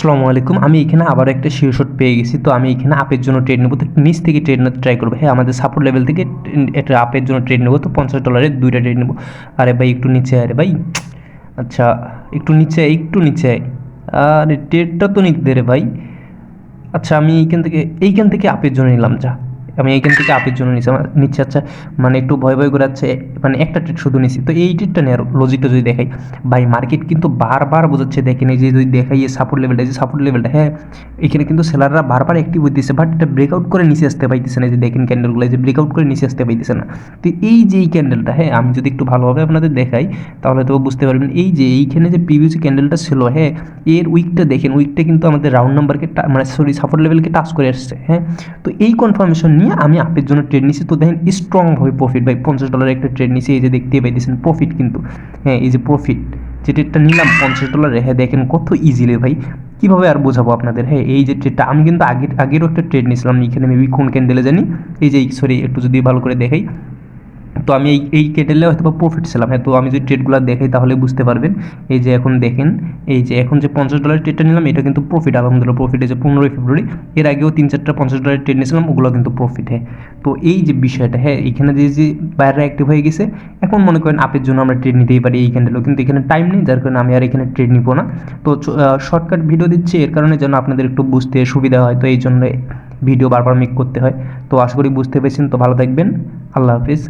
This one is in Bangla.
আসসালামু আলাইকুম। আমি এখানে আবার একটা শিওর পেয়ে গেছি। তো আমি এখানে আপের জন্য ট্রেড নেব। তো নিচ থেকে ট্রেড নিতে ট্রাই করবো। হ্যাঁ, আমাদের সাপোর্ট লেভেল থেকে এটা আপের জন্য ট্রেড নেব। তো $50 2টা ট্রেড নেব। আরে ভাই একটু নিচে আরে ভাই। আচ্ছা, একটু নিচে আরে ট্রেডটা তো নিতে দে রে ভাই। আচ্ছা, আমি এইখান থেকে আপের জন্য নিলাম যা। আমি এইখান থেকে আপের জন্য নিচ্ছি। আচ্ছা, মানে একটু ভয় করে যাচ্ছে, মানে একটা ট্রেড শুধু নিচ্ছি। তো এই ট্রেডটা নেওয়ার লজিকটা যদি দেখাই, ভাই মার্কেট কিন্তু বারবার বোঝাচ্ছে, দেখেন এই যে যদি দেখাই এই সাপোর্ট লেভেলটা, হ্যাঁ এখানে কিন্তু সেলাররা বারবার অ্যাক্টিভ হইতেছে, বাট এটা ব্রেকআউট করে নিচে আসতে পাইতেছে না। এই যে দেখেন ক্যান্ডেলগুলো, যে ব্রেকআউট করে নিচে আসতে পাইতেছে না। তো এই যে এই ক্যান্ডেলটা, হ্যাঁ আমি যদি একটু ভালোভাবে আপনাদের দেখাই তাহলে তো বুঝতে পারবেন। এই যে এইখানে যে প্রিভিয়াস ক্যান্ডেলটা ছিল, হ্যাঁ এর উইকটা দেখেন, উইকটা কিন্তু আমাদের রাউন্ড নাম্বারকে মানে সাপোর্ট লেভেলকে টাচ করে আসছে। হ্যাঁ, তো এই কনফার্মেশন নিয়ে আমি আপের জন্য ট্রেড নিছি। তো দেখেন স্ট্রংভাবে প্রফিট, ভাই $50 একটা ট্রেড নিছি। এই যে দেখতেই পাইতেছেন প্রফিট কিন্তু, হ্যাঁ এই যে প্রফিট, যে ট্রেডটা নিলাম $50, হ্যাঁ দেখেন কত ইজিলি ভাই। কীভাবে আর বোঝাবো আপনাদের। হ্যাঁ, এই যে ট্রেডটা আমি কিন্তু আগেরও একটা ট্রেড নিয়েছিলাম এখানে, মেবি কোন ক্যান্ডেলে জানি, এই যে সরি একটু যদি ভালো করে দেখাই, তো আমি এই ক্যান্ডেলে হয়তো বা প্রফিট ছিলাম। হ্যাঁ, তো আমি যদি ট্রেডগুলো দেখাই তাহলে বুঝতে পারবেন। এই যে এখন দেখেন, এই যে এখন যে $50 ট্রেডটা নিলাম এটা কিন্তু প্রফিট, আলহামদুলিল্লাহ প্রফিট। এই যে 15 ফেব্রুয়ারি, এর আগেও 3-4টা $50 ট্রেড নিয়েছিলাম, ওগুলো কিন্তু প্রফিট। হ্যাঁ, তো এই যে বিষয়টা, হ্যাঁ এখানে যে বাইরে অ্যাক্টিভ হয়ে গেছে, এখন মনে করেন আপের জন্য আমরা ট্রেড নিতেই পারি এই ক্যান্ডেলও, কিন্তু এখানে টাইম নেই, যার কারণে আমি আর এখানে ট্রেড নিব না। তো শর্টকাট ভিডিও দিচ্ছি এর কারণে যেন আপনাদের একটু বুঝতে সুবিধা হয়, তো এই জন্য ভিডিও বারবার মেক করতে হয়। তো আশা করি বুঝতে পেরেছেন। তো ভালো থাকবেন, আল্লাহ হাফিজ।